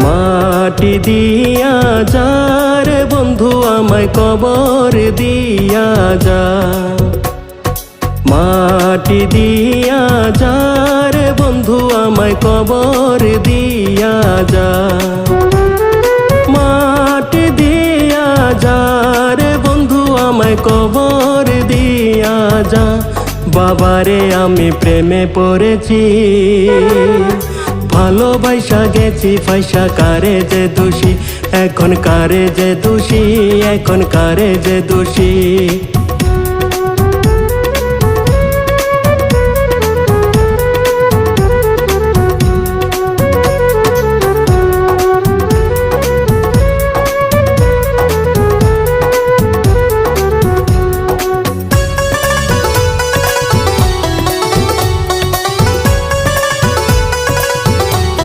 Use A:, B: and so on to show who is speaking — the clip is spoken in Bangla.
A: মাটি দিয়া যা রে বন্ধু আমায় কবর দিয়া যা, মাটি দিয়া যা রে বন্ধু আমায় কবর দিয়া যা, মাটি দিয়া যা রে বন্ধু আমায় কবর দিয়া যা। বাবারে আমি প্রেমে পড়েছি, ভালোবাসা গেছি পয়সা কারে যে দোষী, এখন কারে যে দোষী, এখন কারে যে দোষী।